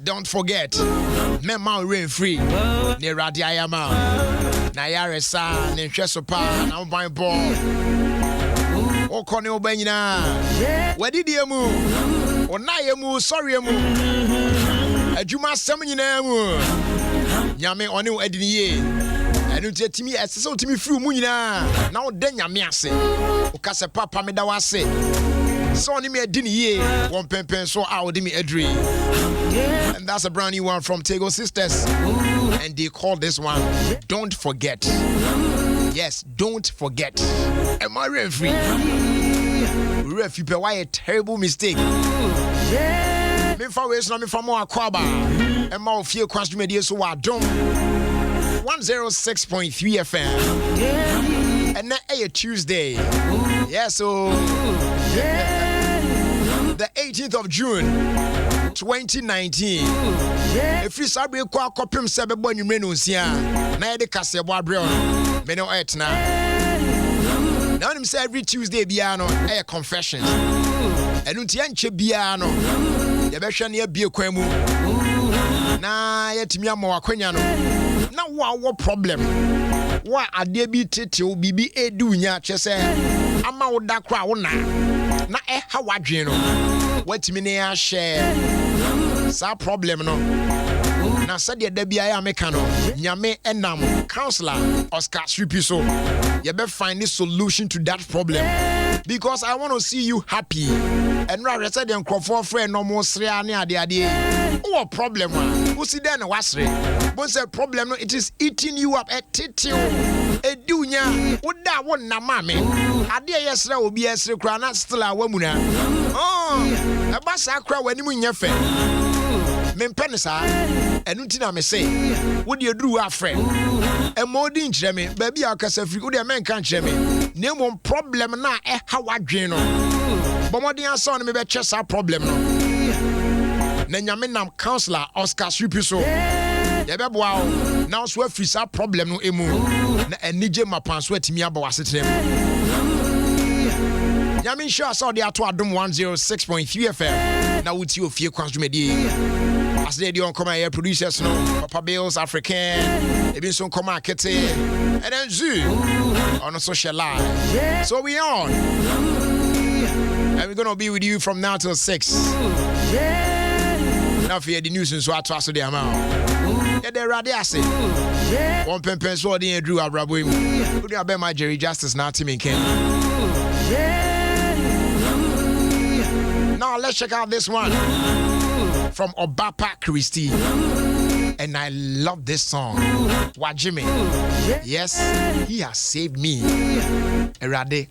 Don't forget, Mema rain free. Ne radiayama. Na yaresa, ne chesopa, na my ball. O kone obenyina. Wadidi emu. Onayemu, sorry emu. Ejuma semnyina emu. Nyame one ediniye. Enu timi esese otimi free mu nyina. Na ode nyame ase. O kase papa me da wase. So oni me ediniye. One pen so a odi me edri. And that's a brand new one from Tego Sisters. And they call this one Don't Forget. Yes, don't forget. Am I referee? Referee, why a terrible mistake. Me for ways na me for more akwaba. And my Ofie Kwanso media so Adom 106.3 FM. And then a Tuesday. Yeah, so the 18th of June 2019. If you sabi kwa kopim sebe bo nwumre no nsia na ye de kase bo abre on me no etna. Now him say every Tuesday bia no e confession. Enu ntia nche bia no ye be hwe na ye bie kwan mu. Na ye timi ama wakwanya no. Na wo problem. Wa ade bi tete o bibi edu nya chese ama wo da kra wo na e ha wadwen no. Watimi ne ya share sa problem no. Na said the debia ya meka no. Nyame enam counselor Oscar Sripiso. You better find a solution to that problem. Because I want to see you happy. And rather said them for friend no more srea ne ade. What problem one? Who see then wasre? But say problem no, it is eating you up at titil. Edunya, what that one na mame. Ade yesra obi yesre kra na still a wamuna. Oh, a basa kra wani mu nyefe. Mempene sa enu ti na me say wo de aduru afre e modi nkyere me ba bia akasa firi wo de men kan kyere me na mo problem na e ha wadwen no bomodin aso no me be chesa problem no na nyame nam counselor Oscar Sripiso ye be boa na so afiri sa problem no emu na enije mapanso atimi aba wasetrem nyame sure so de ato Adom 106.3 FM na wuti Ofie Kwanso media. As they do on come here producers no Papa Bills African even some come Kete and then Zoo on a social live. So we on and we're gonna be with you from now till 6. Now for the news and so I trust the amount. Yeah, they're ready. I say one pen so the Drew Abrabo. Who do I bet my Jerry Justice now Tim and Ken. Now let's check out this one from Obapa Christie. And I love this song. Wajime. Yes, he has saved me. Erade.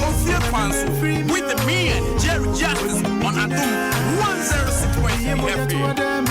Ofie Kwanso with the man Jerry Justice on Adom 106.3 FM.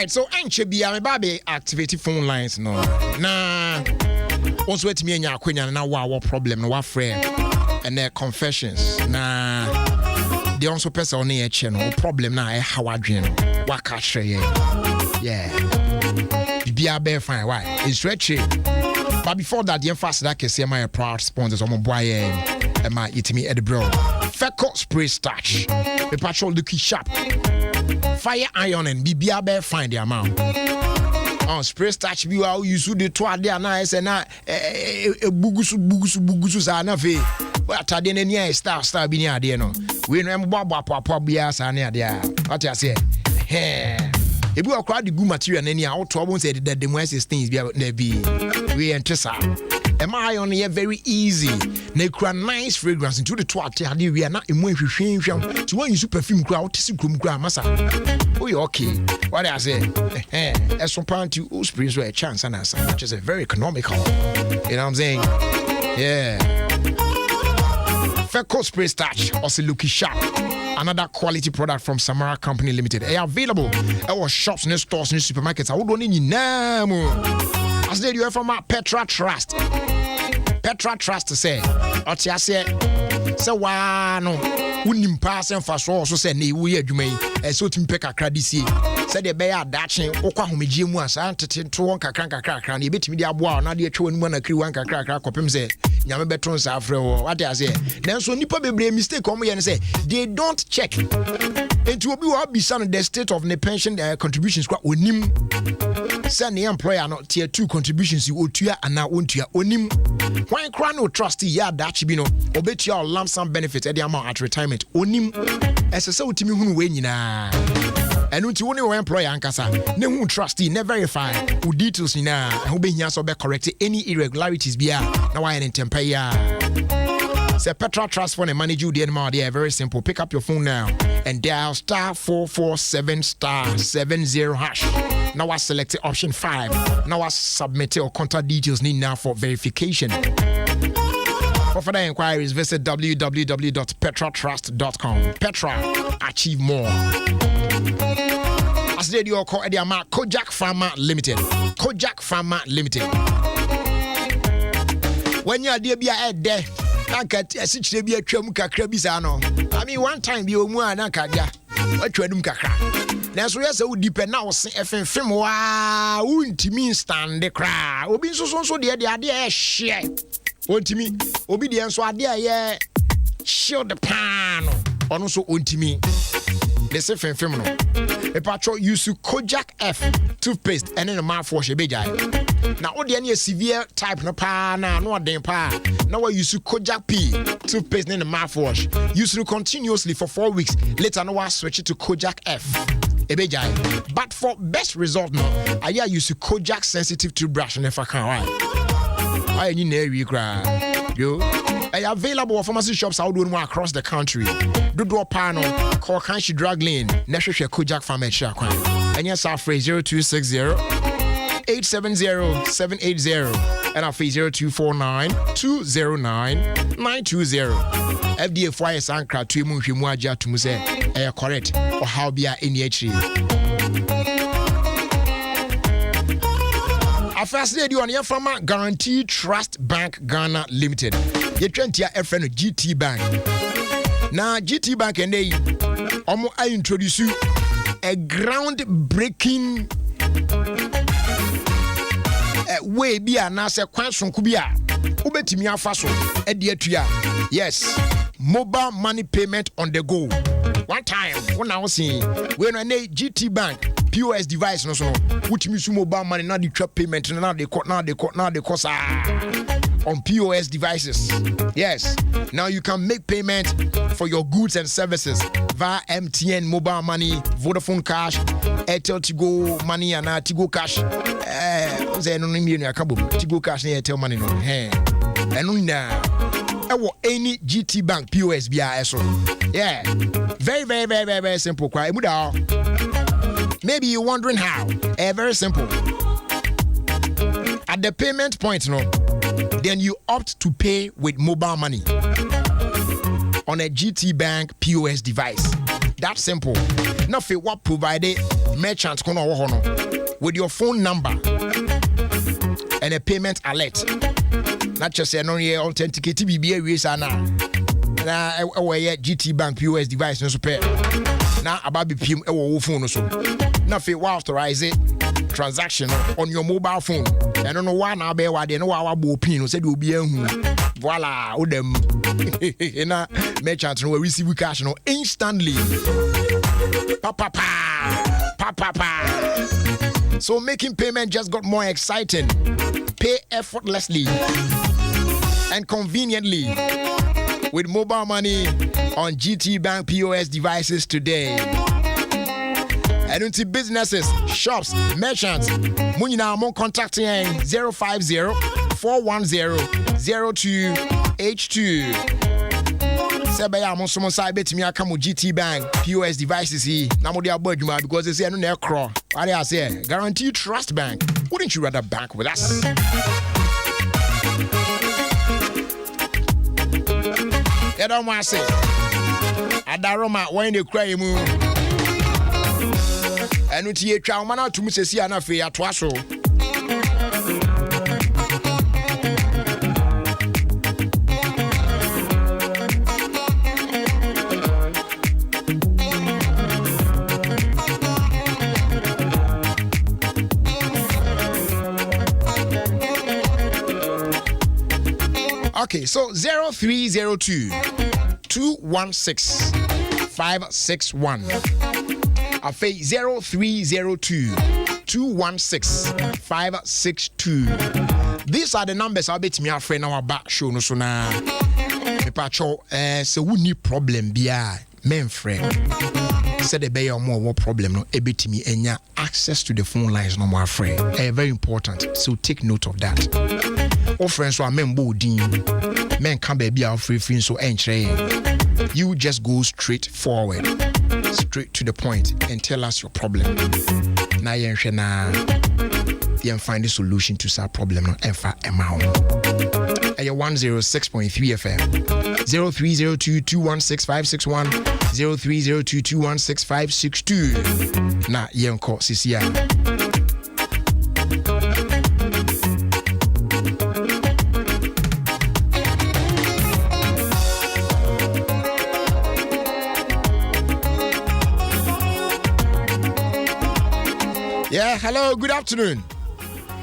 So Anche me baby activate phone lines no. Nah. Also let me nya akwenya na what problem no what friend and their confessions. Nah. They also person on the channel problem na e how adwen no. What catch yeah. Bibia be fine why? It's stretchy. But before that, the fast that can say my proud sponsors on my boy and my eat me at the bro. Feco spray starch. The patrol the key sharp. Fire iron and bibia bear find the amount. On spray starch be how you should the twat there nice and bugusu sana fe. But tadi any star be near there no. We know pop bias and near there. What I say? If you acquire the good material and any out trouble said that the most things be we enter. Am I on here very easy? Nekra nice fragrance into the twat. We are not in one shame. To when you super perfume crowd, to see massa. Oh, you okay? What I say? As from point to who springs were a chance and answer, which is a very economical. You know what I'm saying? Yeah. Feco spray starch, also looking sharp. Another quality product from Samara Company Limited. They are available at our shops, near stores, near supermarkets. I would want any name. As they do from our Petra Trust. Petra Trust to say, what you say? So why no? Unim pass and fast so say ne wo ye adwuma yi. So timi pe kakra disi. Say de be ya dache okwa homegye mu asa tete to won kakra na e betimi de aboa na de atwa onimu na kri wan kakra kopem say nyame beton sa afre wo. What I say? Nanso nipa bebre mistake omo ye ne say they don't check. Enti obi wa bisa no the state of the pension contributions kwa onim. Say ne employer no tier 2 contributions you otua ana ontua onim. Why cry no trustee ya dachi bi no obetua lump sum benefit e dey amount at retirement onim. Ese say utimi hunu we nyina. Enu ti woni wo employer ankasa ne hu trustee ne verify wo details ni na ho behia so be correct any irregularities bia na why en tempa ya. Say Petra Trust Fund and manage you the animal. They are very simple. Pick up your phone now and dial *447*70#. Now I select option 5. Now I submit your contact details need now for verification. For further inquiries, visit www.petratrust.com. Petra, achieve more. As they do your call Kojak Pharma Limited. Kojak Pharma Limited. When you are there, be a there. I mean, one time you were an akadia. What you do, Kaka? Now, so yes, I would depend now. FM, wow, wouldn't mean stand the cry. Obi so the idea, shit. What to me? Obedience, so idea, yeah. Shield the pan. Also, on to me. The same feminine. A patrol use Kojak F toothpaste and then a mouthwash a bejai. Now, all the any severe type no pa na no den pa. Now I use Kojak P toothpaste and a mouthwash. Use it continuously for 4 weeks. Later, now I switch it to Kojak F. A bejai. But for best result, no, I use Kojak sensitive toothbrush and if I can't. I need to cry. Yo. Available pharmacy shops out doing across the country. Do panel, call Kanshi Drug Lane, Nesha Kojak Pharma Shakwan. And yes, our phrase 0260-870-780 and our phrase 0249-209-920. FDA fire sankra to mu hwemwaja to mu say correct or how be in the HE. A first day you on your farmer Guarantee Trust Bank Ghana Limited. You trend your friend GT Bank. Now GT Bank and they I introduce you a groundbreaking way be a nasa Kwanso kubia. Ubetimi afaso edietua. Yes, mobile money payment on the go. One time when I was saying when I need GT Bank POS device no so which means mobile money not the trap payment now they cost on POS devices. Yes, now you can make payment for your goods and services via MTN mobile money, Vodafone Cash, Airtel Tigo money and Tigo Cash. Tigo Cash and Airtel money no. And now any GT Bank POS BISO. Yeah, very simple. Maybe you're wondering how. Very simple. At the payment point, no, then you opt to pay with mobile money on a GT Bank POS device. That's simple. Now, for what provided merchants with your phone number and a payment alert. Not just an only authenticated BBA now. GT Bank POS device no super. Now about PM phone so. Now for authorize it transaction on your mobile phone. I don't know why now be why they know our pin said will be voila them na merchants no receive cash no instantly. Pa. So making payment just got more exciting. Pay effortlessly and conveniently with mobile money on GT Bank POS devices today. And into businesses, shops, merchants, Munina Mon contacting 050-410-0282. Sebaya Mon Summon Side Bet me come with GT Bank POS devices here. Namodia Bodjuma because they say no near crawl. What I say, Guarantee Trust Bank. Wouldn't you rather bank with us? I don't want to say. Adaroma when they cry mu. Enu tie twa mana tum sesi ana fe atoa so. Okay, so 0302 216 561. I say 0302 216 562. These are the numbers I'll bet me a friend our back show no so na. Me pacho so we need problem bia men friend. Said the bear more problem no ebetimi enya access to the phone lines no more friend. Very important. So take note of that. All friends so men bodin men can be our free so entry. You just go straight forward, straight to the point and tell us your problem. Na yen find the solution to that problem no efa amount. 106.3 FM 0302 216 561 0302 216 562. Na yen ko sisia. Yeah, hello, good afternoon.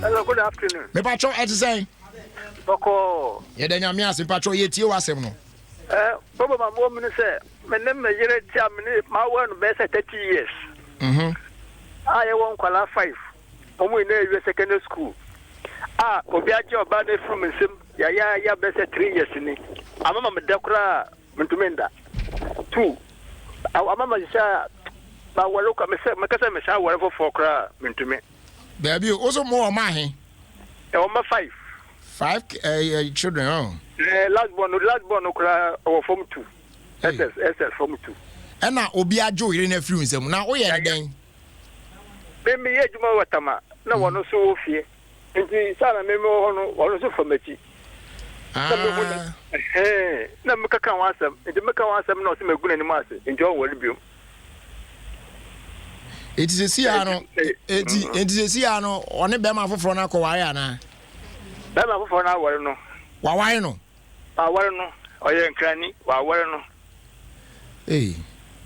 Hello, good afternoon. Me patro say. Boko. Yeah, then I'm here, patro ye tie wasem no. Baba my mom say, my name is Yere Tia, my one best 30 years. I won kwala 5. Omo in the secondary school. Obi aje oba na from nsem, ya best 3 years ni. Amama me dakura mentumenda. 2. Amama sha ba waloka me kasa me sha wale for kra mentume. Baby, also more my he. Oma 5. 5 children oh. Last born okra form 2. SS form 2. And now obi ajo ire na free nsem na wo ye den. Me ye juma watama na wono so ofie. Nti sana me ho wono so famachi. Na me kaka wansam. Nti me kaka wansam na o se maguna ni mase. Nti o wori biom. It is a siano. It is a siano. One be ma foforo na ko ware ana. Be ma foforo na ware no. Wa ware no. Wa ware no. Oye nkrani wa ware no. Eh.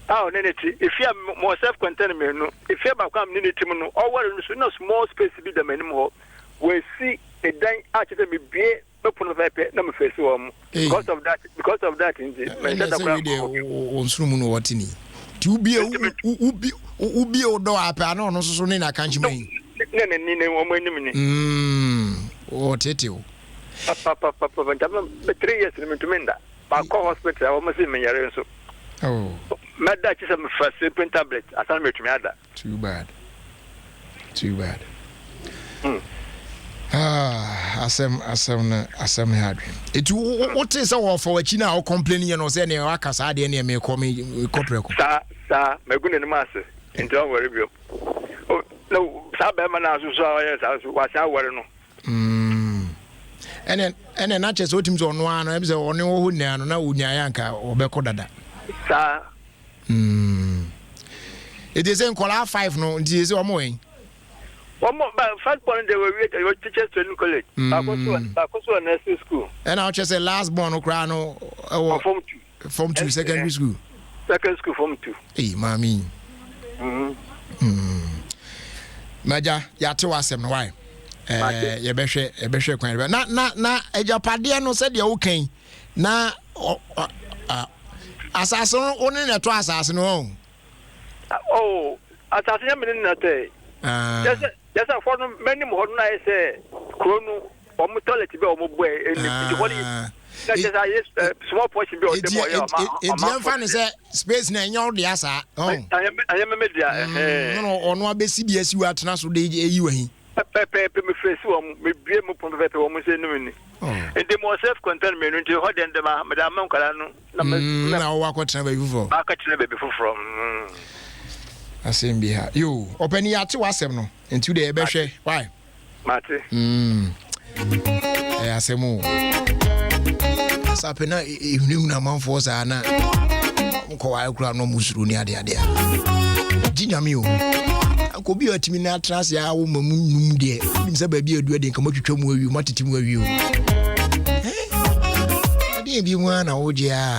Neneti. If you are more self-contained me no. If you are come neneti mu no. Or ware no so no small space be the manim ho. We see a dan actually me bie me puno pepe na me face wo. Because of that indeed. Me say that on suru mu no watini. Ti ubi odo apa na ono so ne na kanchi mai. Ne wo manim ni. O tete o. Papa, jama 3 years ni mentumenda. Ba ko hospital I almost me yare so. Oh. Mada chi some first sleeping tablet. Asan metumi ada. Too bad. Asem hard. It what is our for china or complaining no say na akasa de na me come preko. Sa megune ni masse. Nto worry bio. Oh no, sa be ma na so yes wa sa worry no. And then not just what him so no ano e be say one wo hu na no na unya ya nka obeko dada. Sa It is in kola 5 no, it is omo en. One more, but first born they were teachers training college. I was to a nursing school. And I'll just say last born okra no form 2 secondary school. Second school form 2. Hey, mami. Maja, ya to asem no why? Ye behwe kwan na ejapade no said ye okay. Na asase no oni na to asase no. Oh, asase ya meni na te. Yes, for many more than I say, Chrono, or toilet be or boy, and small portion. It's funny, say, space na your diasa. Oh, I am a media. No, on one CBS, you are transferred. You Pepe, me face, me be a mupon of almost a minute. And the more self contained me into hot and the Madame Moncarano. Now, what never before. I catch never before from. I say be here. You open your to us no into the ebehwe. Why? Mate. I say mo. Sapena evening na man for sa na. Ko wa kura no musuru ni ade ade. Ginyame o. Ko bi otimi na trans ya wo mamum de. Nim se ba bi edu de nka matwetwa mu awi matete mu awi o. Ade bi mu na wo je a.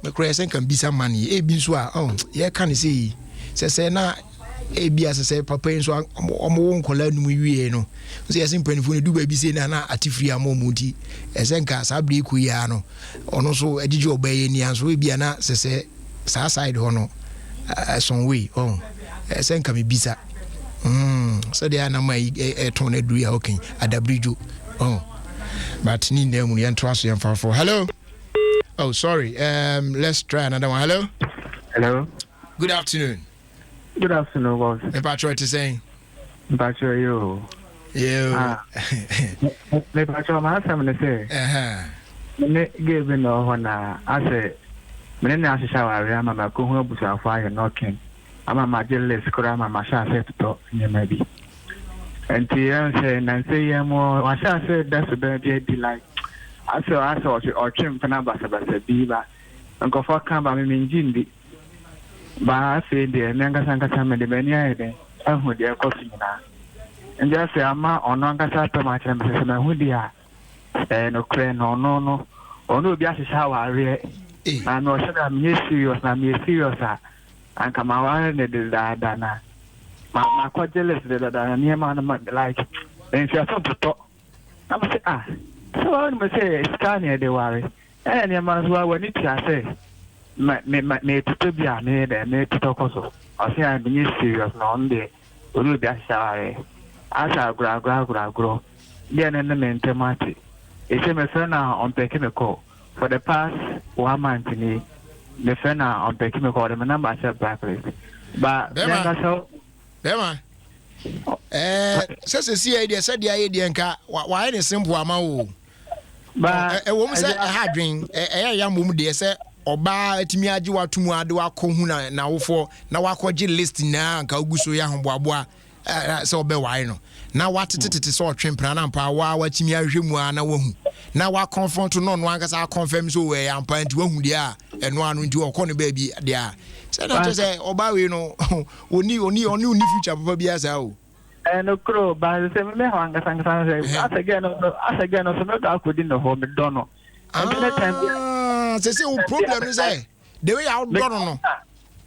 Me kura sen kan bisa mani e bi so a. Ye kan say say na ebia se papa nso omo nkola num wie no so yesi mpanifo ne du ba bi se na atifiri amomuti esenka sa bre ku ya no ono so agige obaye ni anso ebia na se sa side ho no some way esenka me bisa so they are na mai ton adu ya okay adabrijo but ni ndem ni ento aso yemfa for hello. Oh sorry, let's try another one. Hello. Good afternoon. Good afternoon, boss. Me patro to say. Patro you. Me patro ma sam ne say. Me give no ho na ase. Me na ashisha wa ria mama ko hu abusa fa ya knocking. Ama ma jealous kura mama sha say to nyema bi. Enti yan say na say yemo wa sha say that's the be like. Ase or trim fana basa bi ba. Nko fa kan ba me njindi. Ba say de nanga sanka me de benia de ahu de kofi na nja say ama ono anga to ma chere me se na hu dia no kre no ono bi ashisha wa re na no shada me serious anka ma wa ne de da na ma ko jealous de da ni ma na like en fi aso to am say so me say scan de ware ni ma so wa ni tia say me to be a me to koso o say am ni serious no nde olu bi asare asa gra dia na me ntemati e say me say na on take me call for the past 1 month ni me say na on take me call the number say blacklist but then so Bema see idea said the idea nka why any simple amount but e wo mo say hadwen ya mum de say oba atimi age watumu ade wakohu na wofo na wakoje list na nka oguso ya homboaboa se obe wai no na watetetete so otwempra na mpa wa watimi ahwemu na wahu na wa confront no no ankasa confirm so we ampa nti wahu de a eno anu nti okọ ne ba bi de a se na to say oba we no oni future papa bi asa o no kro ba se me ho ankasa say asage no so me da akodi no ho me dono say o problem is the way out done no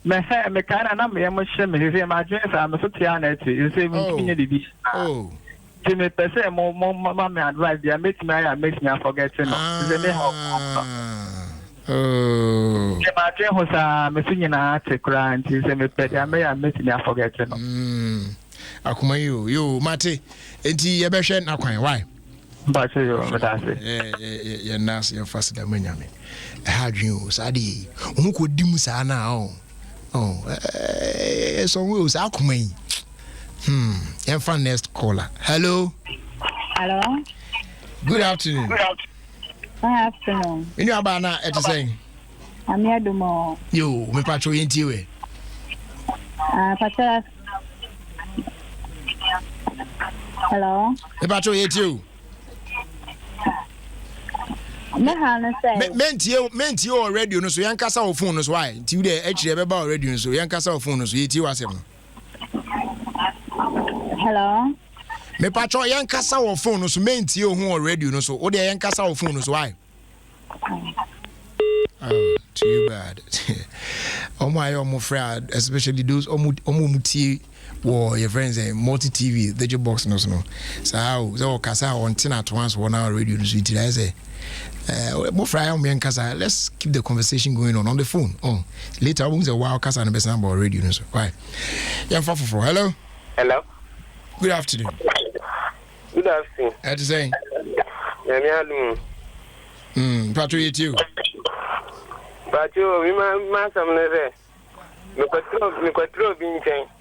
me kana na me mo hye me say ma dwen sa me so tia na ati you say me kinye di bi ti me pese mo me advice dia make me forget no say me how ke ma dwen ho sa me so nyina ati kra nti say me pede make me forget no akuma yo mate enti ye be hwe na kwan why ba che yo medase ye nas ye fast da manyame hadwen o sadi o ko dim sa na so we was akuma yi fan next caller. Hello. Good afternoon. You know about now at saying I'm Adom. You me patrol into we Hello. Me patrol you meant you already no so yankasa o phone no so why ti we actually be ba already no so yankasa o phone no so yeti wasem. Hello. Me patro yankasa o phone no so meant you ho already no so o de yankasa o phone no so why. Oh, too bad. My friend, especially those muti or your friends multi TV the box no so so kasa on tin at once 1 hour radio so it is let's keep the conversation going on the phone. Later we'll say wow kasa and best number radio so why hello good afternoon to say patrol you but you my some me control being changed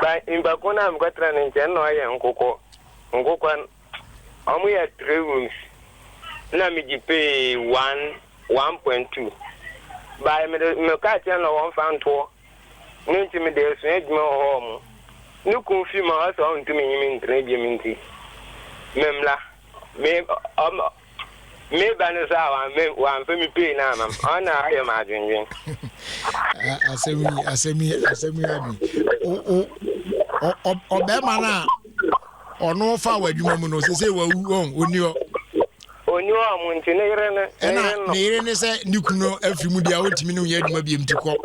but in Bakuna I'm got running no I am Nkoko we had 3 rooms. Na me pay 1.2. By me catch no one fan to. Nti me dey so eduma home. No confirm us on to me minti. Memla. Me banasa one for me pay na mam. Ona I am adwin. Asemi obema na ono fa wadwuma mu no se wa oni onyo amunti ne yire ne na yire ne se nikuno afiri mu dia otimi no ye adwuma biem tikọ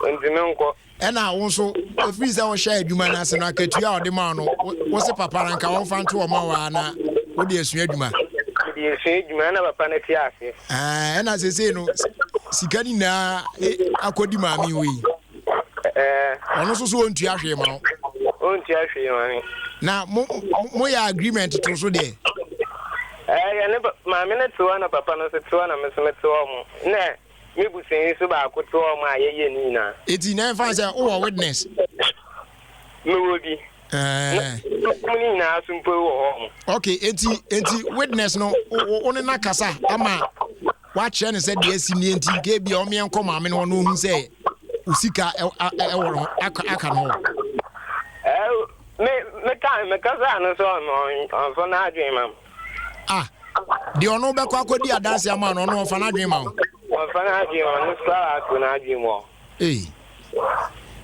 Ntimenko. And I also, if we say share Juma as an akatua or the man, what's the papa and can find to a mawana? What do you say, Juma? You say, Jumana Panetiasi. And as I say, no, Sikanina, Akodima, me we. And also so on to Yashima. On to Yashima. Now, my agreement to so there. I never, my minute to one of Papa, no, to one of Miss Metom. Nay. Me bu say so ba ko to ma ye ni na. Eti na fa say o witness. Me wo bi. Ni na asumpo wo ho. Okay, enti witness no one na kasa ama wa kire ne say de asi ni enti ge bia o me enko ma me no no hu say usika e wo aka no. Me kasa no so no for na adwen mam. Ah. De ono be kwa akodi adanse ama no no for na adwen ma. Fana ji on sala ko na ji mo.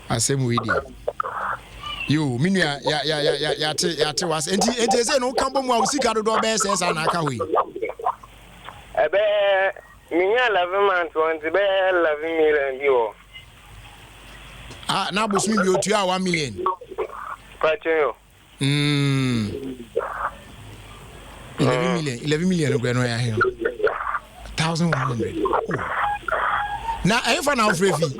Asem we dey. Yo, minu ya te was. Enti say no kambo mu awusika do be say sa na aka hoyi. Ebe minya 11 months on be 11 million bi o. Ah, na bosumi bi otua 1 million. Pacho. 11 million go no ya here. 1,100. Now, I am for now, Frefi.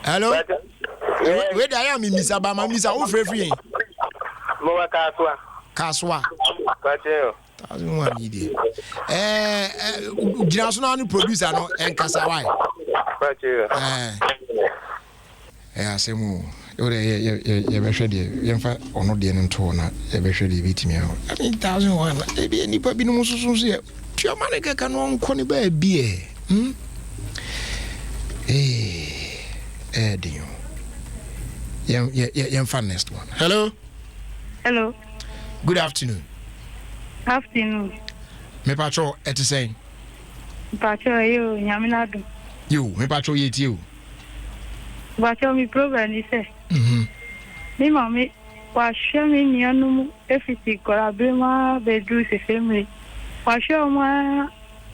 Hello? Where I am in Miss Abama, Miss Frefi. Mowa Kaswa. Kaswa. Pacho. 1,100 idiot. General producer no and Kasawai. Pacho. Semu. You be ready. You fa ono de nto na. You be ready bit me. I mean 1,100. E be ni pa bi no so so. Tia mane ka no nko ni ba bie. Dio. Yem fan next one. Hello. Hello. Good afternoon. Afternoon. Me patrol et say. Patrol you nyaminadu. You, me patrol yet you. Patrol mi program ni say. Mi mami wa hwe mi nianum efiti korabrema bedru se family. Wa hwe ma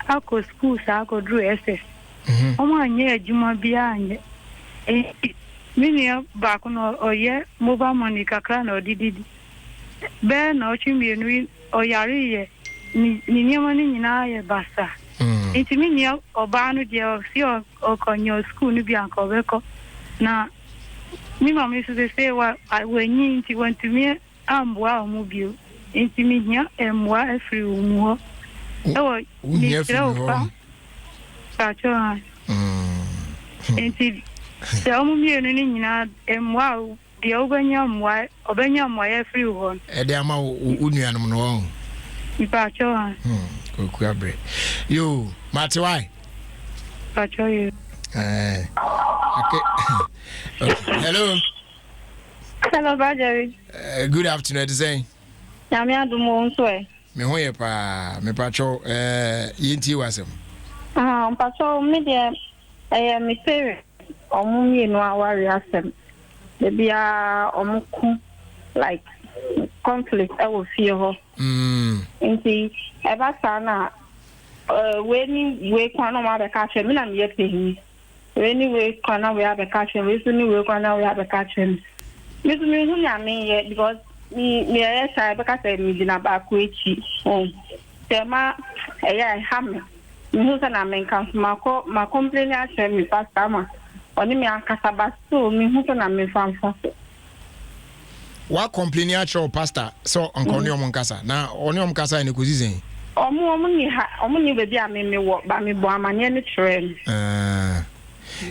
akọ school sa akọ dru SS. Omo anye adwuma bia anye. Mini ba ko no oye mobile money kakra na odididi. Be na ochimienu oyari ye ni niema ni nyina ye basa. Enti mini oba no de ofi okonyo school ni bia nko beko. Na mi mama so say wa wenyi nti wantumi ambwa omubio. Enti mi nya emwa afri omu. Ewo ni treofa. Pacho. Enti se omu mienu ni nyina emwa de obanya mwa afri ho. E de ama unuanom no ho. Pacho. Koku abre. Yo, Mati why? Pacho you. Okay. Hello. Hello, Bajavi. Good afternoon, say. Yami Adom nso e. Me ho ye pa, me pacho yinti wasem. Pacho me de me parent omu no awari asem. De bia omuku like conflict I will feel ho. Nti e ba sana we kwano ma be ka che me na me ye anyway, corner we have a catching. Recently, we corner we have a catching. Miss me, I mean, because me, I because I mean, about Kuichi. Tema, hammer. Who's an amen comes my complaint. I tell me past summer. Only me and Casabasto, me who's an amen from. What complaint at your pastor? So, Uncle Moncasa. Now, only on Casa and the cuisine. Only baby, I mean, me walk by me, boy, my near train.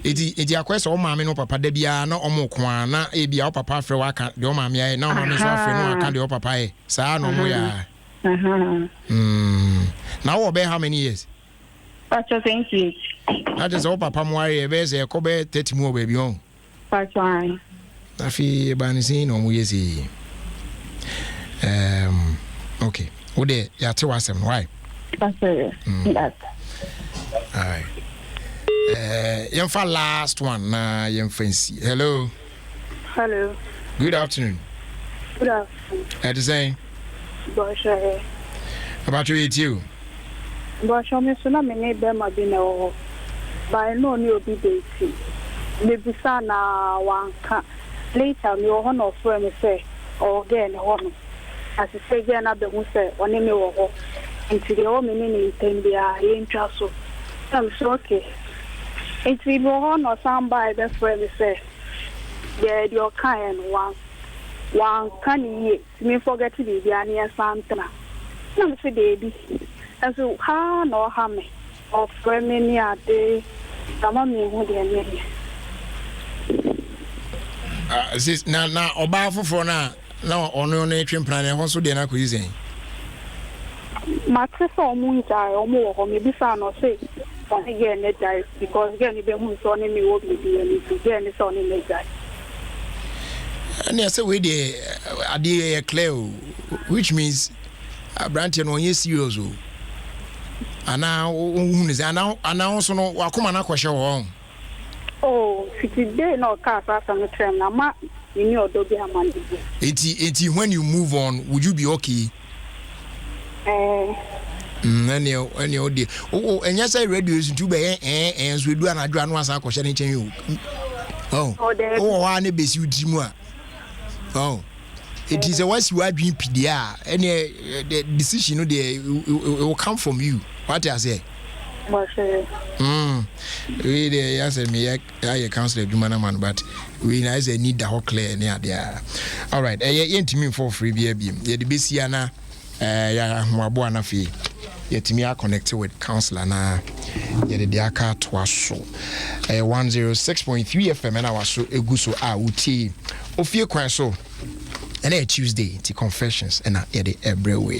Iti akwese o maame no papa da bia na omo kwa na e bia o papa afre waka de o maame aye na o maame so afre no aka de o papa aye saa no mo ya na wo be how many years? Pacho 28. That is o papa mo aye be se ko be 30 mo ba bi on Pacho aye na fi ba ni sin no mo yesi okay wo de ya te wasem why Pacho that all right. Yemfa last one na yemfancy. Hello. Hello. Good afternoon. Good afternoon. At the same. Bosha. About you. Bosha me so na me ne be ma bi na wo. by no new be maybe sana one can later me or honor friend say or again honor as I say again at the who say on me or into the home in India in Chasso. I'm so okay. It's we go on or somebody that's where we say yeah your kind one can ye me forget to be the near Santa. I'm say baby. And so how no harm of women near day some of me would be sis na oba foforo na ono na etwe plan e ho so de na ko yizen Matter so munja o mo ho me bisa no say on again net die because again be hu so ni me wo be ni to again so ni me die and say we dey ade clear which means Branty no yes serious o ana hu say ana so no wakoma na kwhye wo oh today no car some train na ma ni odo bi amande eti when you move on would you be okay any odi enya say radio is to be so edu anadwo anu asa kwhye ne chen oh wa na besi udimu a oh it is a once you are doing PDA any the decision no there it will come from you what I say we there yes me I council adwuma man but we na say need the whole clear near there all right yentimi for free bia bia ye de besia na ya hoabo na fi yetimi a connect with councilor na ye de aka to aso 106.3 FM na waso eguso a uti Ofie Kwanso and a Tuesday to confessions and every way.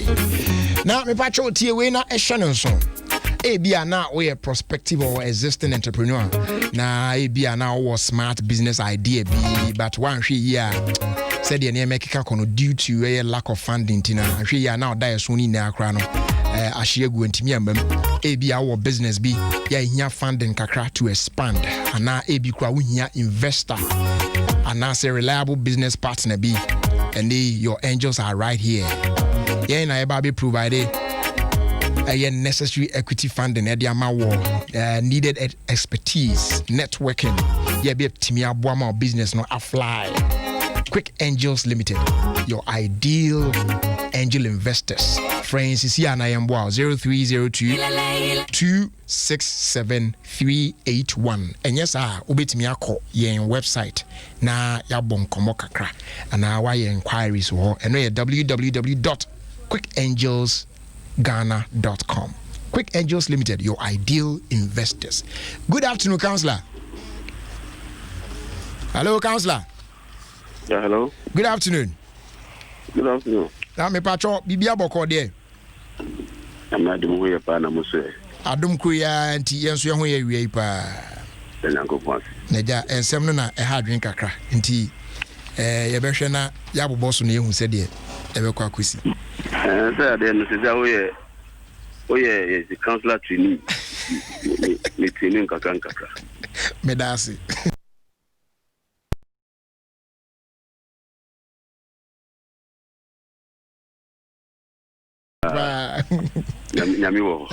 Now, me patrol tie we na ehwe so. Ebia na we a prospective or existing entrepreneur. Na ebia na we smart business idea be but one hwe year said the name make kono due to a lack of funding tina. Hwe year na die so ni na akra no. Ashiegu ntimi ambam ebia wo business be ya hia funding kakra to expand. Ana ebi kwa wo hia investor. Ana say reliable business partner be and your angels are right here. Yeah, na eba be provided a necessary equity funding at the needed expertise, networking. Yeah, be timi aboama business no fly. Quick Angels Limited, your ideal angel investors. Friends, is here na yambo 0302 267 and yes obetimi akọ yen website na yabon komo kakra ana wa yen inquiries wo eno ye www.quickangelsghana.com. Quick Angels Limited, your ideal investors. Good afternoon, Councillor. Hello, Councillor. Yeah, hello. Good afternoon. Good afternoon. Now me patcho bibia boko there. I'm not doing way pa na mose. Adom kuya nti yenso ye ho ye wie pa. Nyankopon. Naja ensem no na e ha adwen kakra nti ye behwe na ya boboso na yehu se de e be kwa kwesi. Say there no say oye the councillor training. Me training kakra. Me dasi. Nyamiwo.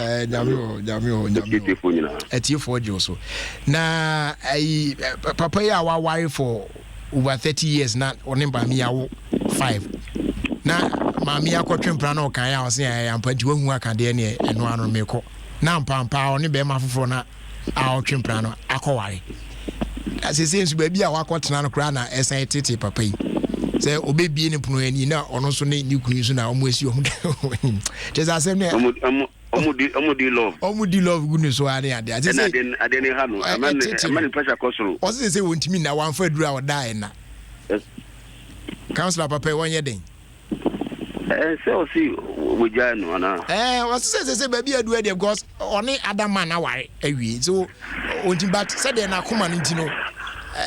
Etiefo Joso. Na papa ya wa worry for over 30 years na onemba mi yawo 5. Na mami akotwempra na okan ya ose ya ampanti wahu akade ne eno ano meko. Na mpampa oni be ma foforo na awotwempra no akọware. Asese nsu ba bia wakotena no kra na esan tete papa yi. Say obebie ne puno ani na ono so ne kunu so na omo asi omo just asem ne omo di love gunu so ade ade ade say ade ne ha no amani pressure kosoro o say wontimi na wan fa dura o dai na councillor papa wonye den say o si we jano ana o say baby adu ade because oni adama na ware awie so onti but say de na koma no ntino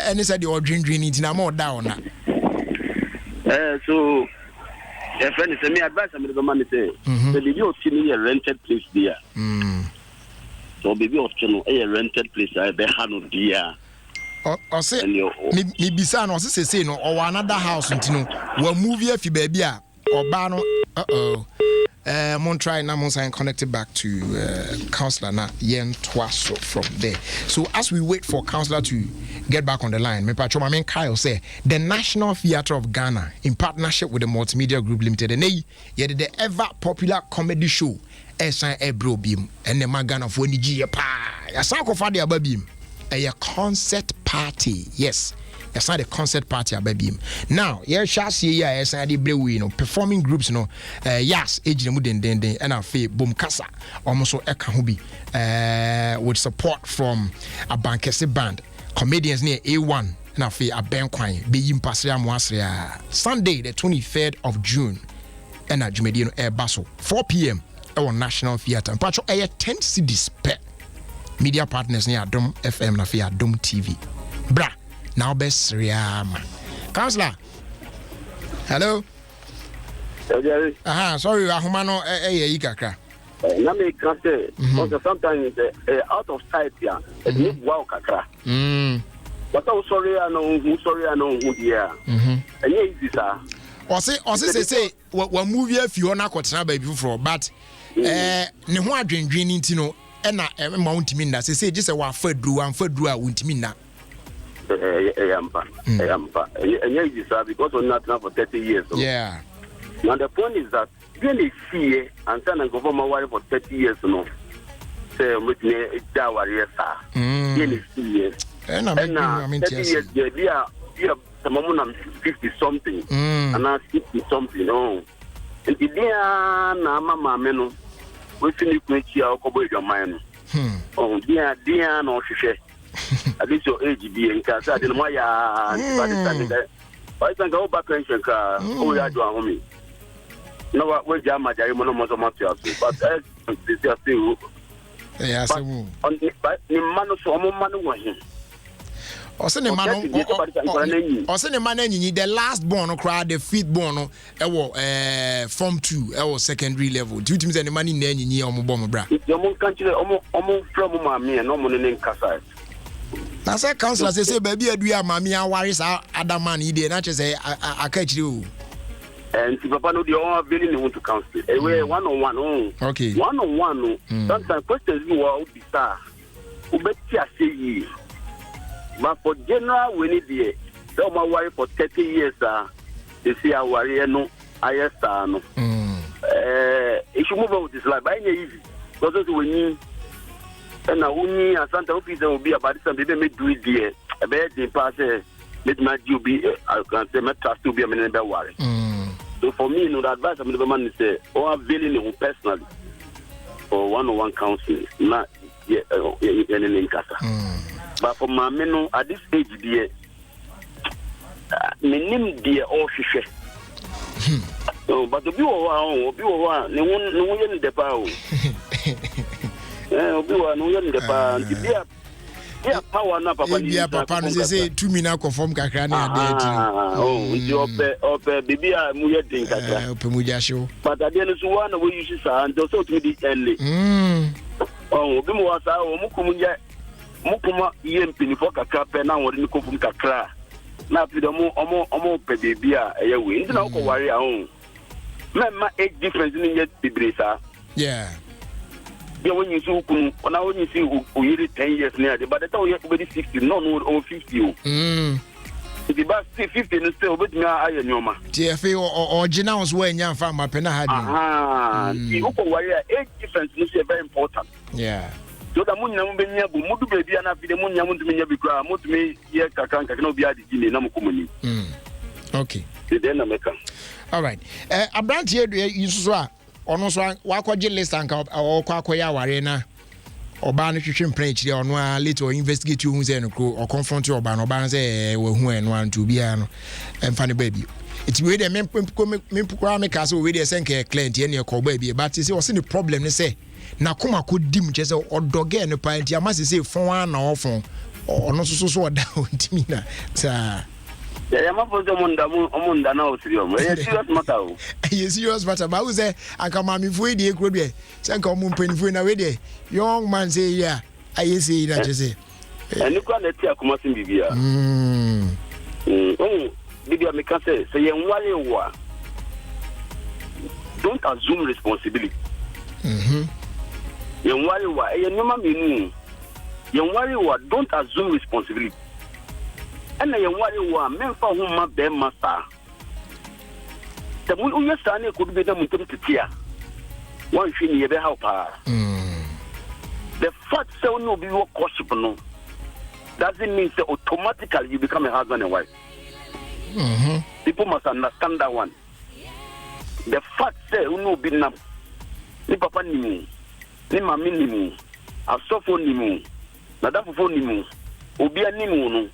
ene say de odwendwen ntina ma o da ona. So a friend is me advice I'm the man say the baby of a rented place there. So baby of a rented place I be hanu there. Or say me bisa no say no or another house ntino we move here fi baby a or ba no Mon try now mon sign connected back to Councillor na Yen Twaso from there. So as we wait for Councillor to get back on the line, me patro main Kyle say the National Theatre of Ghana in partnership with the Multimedia Group Limited and the ever popular comedy show Esan Ebro Bim and the Magana for Niji pa. Ya sanko fa de ababim. A concert party. Yes. That's not a concert party ababim. Now, here shall see ya as I did performing groups yes, age the muden den and I feel boom kasa almost ekahubi with support from a bankese band, comedians near A1 and I feel a bankwine be impasria mwasria Sunday the 23rd of June and a Jumediano Air Basel 4 p.m. our National Theatre and patro 10 CDs per media partners near Adom FM na fia Adom TV bra now best Riama. Councillor. Hello. Jerry. Sorry, Ahumano Ikaka. Na me can say because sometimes out of sight here. It need wow kakra. But I'm sorry I know who here. And easy sir. Or say what movie if you na kwatena ba before but ne ho adwendwen ntino e na mount mi na say just wa fadru a untimi na. Because we're not now for 30 years. So. Yeah. Now the point is that when they see and then I go for my wife for 30 years, no. Say with me, that warrior, sir. When see and I mean 30 years, yeah, some moment 50 something, and now 60 something, no. And the day, na mama meno, we finish with you, I'll go with your mind. Oh, dear, no, she. At least your age be in casa. I didn't know why I go back and check. Oh, yeah, do homie. No, what we jam my diamond was a month, but this is still. Yes, on the man of some man who was him. Or send a man, or send a man, the last born or cry, the fifth born, Form 2, secondary level. 2 teams and the money in any year on bomb, bra. Your mom country almost from me and no money in Casa. I said, Councillor, say, baby, I do have mammy, I worries Adam man, he did not say, I catch you. And if Papa no, the all really want to counsel. Away 1-on-1, okay. 1-on-1, sometimes questions you are bizarre. Who bet you say, but for general, we need the so my wife for 30 years, they say, I worry, no, I no. If you move on with this life, I easy. Because when you and now only a Santa officer will be about some baby make do it there. A bed in pass let my you be I can say my trust to be a minute worry. So for me, no advice I'm the man say, or really personally or 1-on-1 counseling, not in casa. But for my men at this age, dear, name dear all she. But the viewer, no one in the power. Power na papa ni papa no say 2 mina conform kakra na ade you ope bibia mu ye din kakra ope mu jasho but ade no so one we use sa and so to be early obi mu wasa o mukuma ye mpini fo kakra pe na wori ni kofum kakra na fi do mu omo pe bibia eye we ntina ko wari a ma age difference ni ye bibresa yeah. Yeah, when you see when you see you 10 years now, but the time you be 60, no over 50. If you buy 50 and still with me, I am your man. TFA original was when young farmer Pena had. You warrior age difference is very important. Yeah. So the moon never been able to be an after the moon, you want to be able to me, yeah, cannot be added in the Namukumuni. Okay. Then I make all right. A branch here, you saw. Ono so wakwaje list anka okwakoya ware na oba no hwehwe mpran chire ono a later investigate hu say no o confront oba no oba say we hu eno anto bia no emfa ne ba bi it we dey mempukwa me ka so we dey senke client ye ne ko ba bi but say o se the problem ne say na koma ko dim che say odoge no pa ntia ma say fon na ofon ono so oda ontimi na sa yeah, I'm for the Munda now, serious matter. Yes, serious matter. But who say, I come on, if we did, could be. Send come on, penny for a young man say, yeah, I say that you say. And you can't let you come out in Bibia. Bibia, me can say, young warrior. don't assume responsibility. Mm-hmm. Don't assume responsibility. And you worry what men for whom my bear master. The moon your son could be the mutum to tear. One thing you ever help her. The fact so no be your possible doesn't mean that automatically you become a husband and wife. Mm-hmm. People must understand that one. The fact say no be now. Ni papa ni mu, ni mami ni mu, asofo ni mu, nadafo ni mu, obia ni mu no.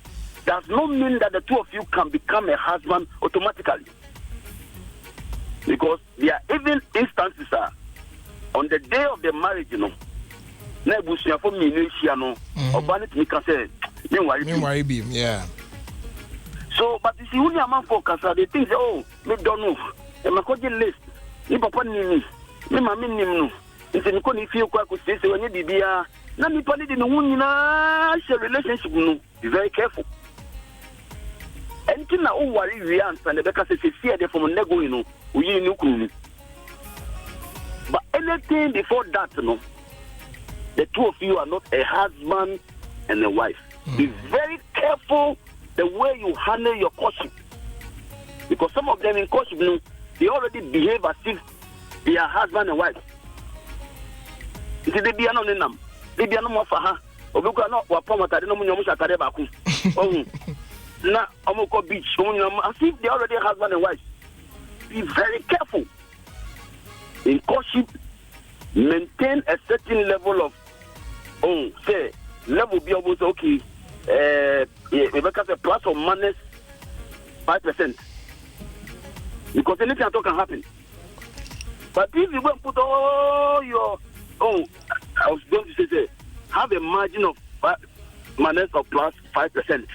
Does not mean that the two of you can become a husband automatically. Because there are even instances on the day of the marriage, you know. Na busuya for me no shia no, obani me can say, me worry be, yeah. So, but you see, when a man focus, they think, oh, me don't know. And my cousin list, ni papa ni me mami ni no. It's aคนfeel quite good say when you bibia. Na me pani di no nyina share relationship no. Be very careful. Anything na o worry we answer na because say fear dey from nego you know. We no kunu. But anything before that, no, the two of you are not a husband and a wife. Be very careful the way you handle your courtship. Because some of them in courtship, they already behave as if they are husband and wife. They be anonymous. They be anonymous for her. Obuka no wa promoter no munyo musha tare ba ku. Oh. Na omoko beach as if they already husband and wife. Be very careful. In courtship, maintain a certain level of say level be almost okay. Because a plus or minus 5%. Because anything at all can happen. But if you go and put all your I was going to say have a margin of minus or plus 5%.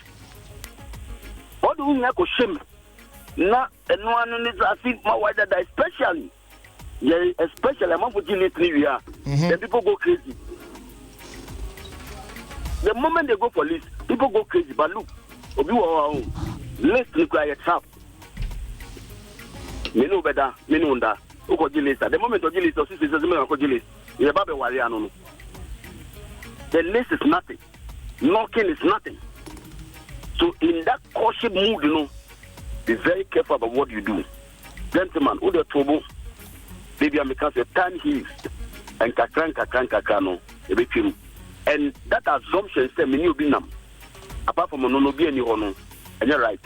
What do we have to shame? Now, and one is as if my wife that especially among the then people go crazy. The moment they go for list, people go crazy. But look, let's require a trap. Me know better, me know that. The moment of list, the list is nothing. Knocking is nothing. So in that cautious mood, you know, be very careful about what you do. Gentlemen, who the trouble, baby, I'm because the time heals and kakran, and that assumption is me you be nam. Apart from no be any honor, and you're right.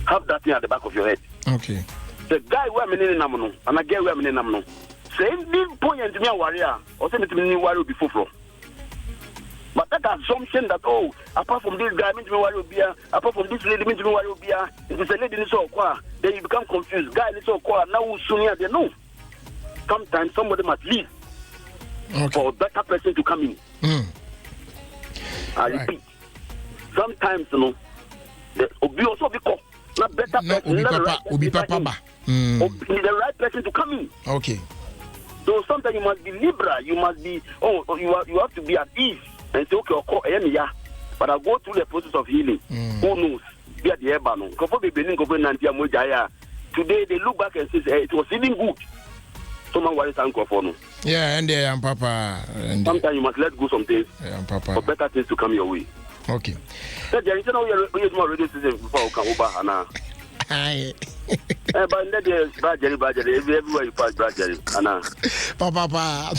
Have that thing at the back of your head. Okay. The guy where I'm in Namno, and I get where I'm in Namno. Same big point to me a warrior, or send it to me warrior before floor. But that assumption that apart from this guy means me warrior beer, apart from this lady means me warrior beer, it is a lady in so qua, then you become confused. Guy in so qua, now sooner they know. Sometimes somebody must leave for a better person to come in. I repeat. Sometimes you know the also because not better person, the right person to come in. Okay. So sometimes you must be liberal. You must be you have to be at ease and say okay, but I'll go through the process of healing. Who knows? Be at the airban. Today they look back and say it was even good. Someone worries uncle for no. Yeah, and I'm Papa. Sometimes you must let go some things Papa. for better things to come your way. Okay. So there is no radio season before Kahuba. Hi. But that is Badger, everywhere you pass Badger. Papa.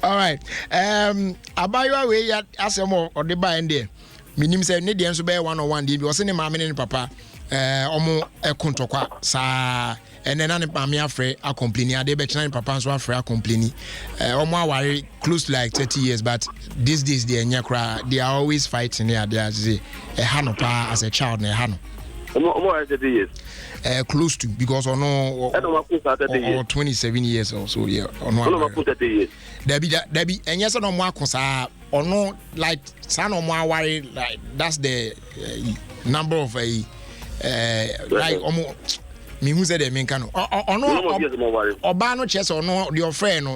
All right. Abayo way at Asamo or the buy and there. Minim said Nidians bear 101 did was in my and papa. Omo a contokwa sa and then I'm afraid I complain. I did better papa so afraid I complain. Omo worry close to like 30 years, but these days they are always fighting here. They are a hanopa as a child ne hano. More 30 years. Close to because or 27 years or so yeah. Or 30 years. Debbie and yes no more consa or no like son or more worry like that's the number of a like almost me who said the main cano or no or bano chess or no your friend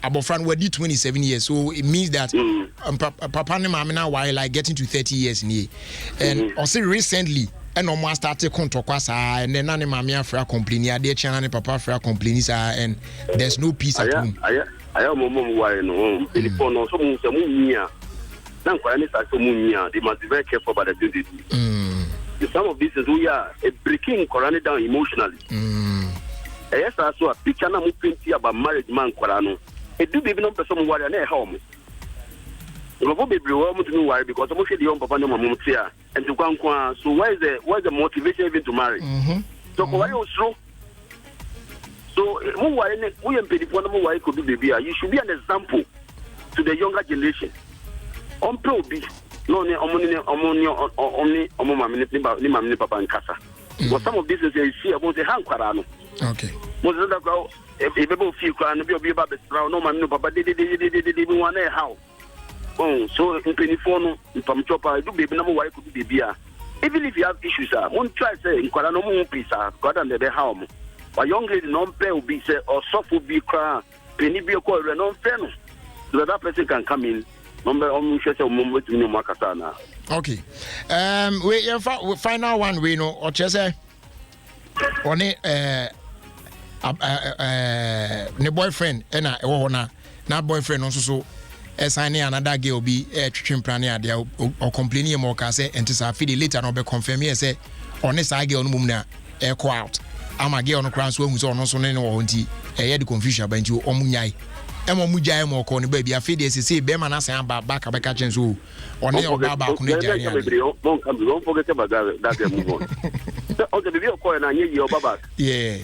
about friend were 27 years, so it means that papa and mama now while like getting to 30 years in here and also recently and no more started contoquasa and then none mamma for a complaining a dear channel papa for a complaining and there's no peace at home. I am a mom wire no telephone or some near. Now, they must be very careful about the duty. Some of these is we are breaking Korani down emotionally. Yes, I saw a picture now moving about married man Korano. It do be no person worry at home. You will be able to know why because I'm the young papa no mamutia and to come. So where's the motivation even to marry? So why you slow? So we am paid for no why could do baby. You should be an example to the younger generation. On probi no ne omoni papa in casa. But some of this is you see about the hand Korano. Okay. Most of the girl if people feel crying be about the no man no papa did one how. Oh, so in 24 no from chopper do baby number why could be beer. Even if you have issues, one try say in Korano mo peace God and the how. A young lady non pay will be say or soft will be cry penny be a call non fair. So that person can come in. Okay. We final one we know or just on it ne boyfriend and na boyfriend also so assigning another girl be twin plan or complaining more can say and to feed later no be confirm here say on this girl no mum na go out. I'm a girl on the crown so who's on also no hunty the confusion about you omunyai. Emo muja emo ko ni baby afide ese say be man asan back abeka chen so on e oba ba ko ni jani don't forget about that move on. Okay, the video call na nye your baba. Yeah.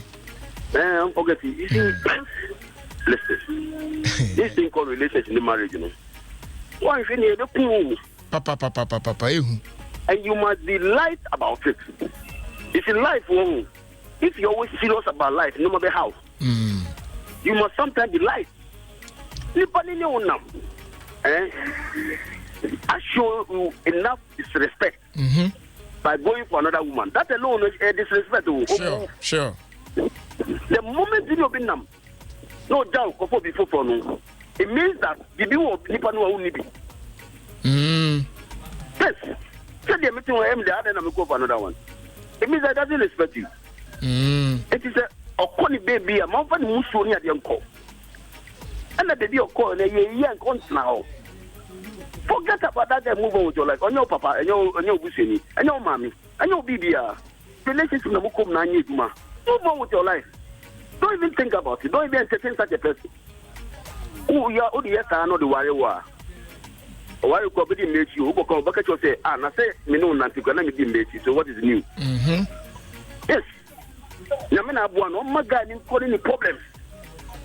Don't forget it. Listen. This thing called relationship in the marriage, you know. Why if you need the pool? Papa, and you must be light about it. It's in life, if you're always serious about life, no matter how, you must sometimes be light. I show you enough disrespect by going for another woman. That alone is a disrespect. Sure. The moment you open them, no doubt, it means that the people of Nippon will only be. Yes. So the meeting with him, the other and go for another one. It means that doesn't respect you. It is a corny baby, a mouth and musuni at the uncle. And the baby of call a young cons now. Forget about that and move on with your life. On your papa, and your Busini, and your mommy, and your baby. Relationship in the Mukum Nanyuma. Move on with your life. Don't even think about it. Don't even entertain such a person. Oh, yeah, oh, yes, I know the warrior. Why you go be made you? Who come back at you say, I say, me no nanti go na me be made you. So what is new? Yes. Yamina abuano, oh my God, you calling the problems.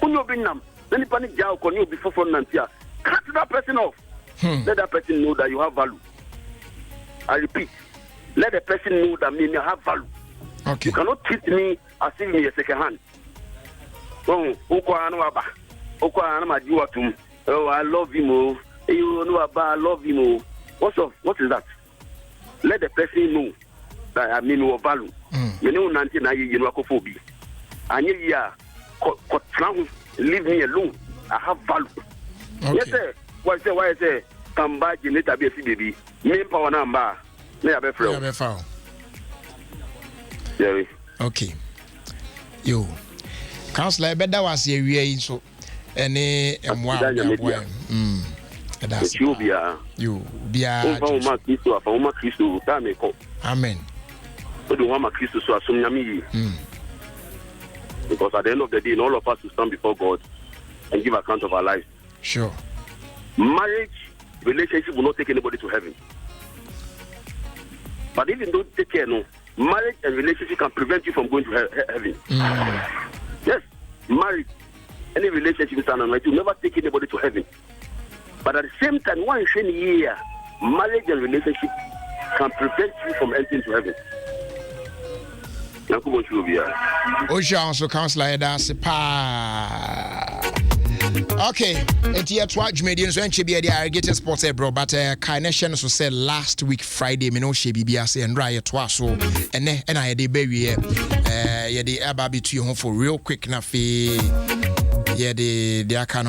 Who you bring them? Then you panic jail, can you before for nantia? Cut that person off. Let that person know that you have value. I repeat, let the person know that me have value. Okay. You cannot treat me as if me a second hand. Oh, I love him. Oh, you know about I love him. Oh, what is that? Let the person know that I mean no value. You know, nanti na you know phobia. And leave me alone. I have value. Okay. Yes, sir. Why say? Come back, you need to be a baby. Me power number. Me a be foul. Jerry. Okay. Yo. Counselor, better was here we so any that's you be Amen. But do want Christ so assume because at the end of the day, all of us will stand before God and give account of our lives. Sure. Marriage, relationship will not take anybody to heaven. But if you don't take care, no, marriage and relationship can prevent you from going to heaven. Yes, marriage, any relationship is an will never take anybody to heaven. But at the same time, one year, marriage and relationship can prevent you from entering to heaven. Osha also counselor that's okay, and here to watch medians when she be the irrigated sports bro, but Carnation so said last week Friday, me no she be as and riot twice so and I de baby yeah the ababi to home for real quick na fe yeah the kind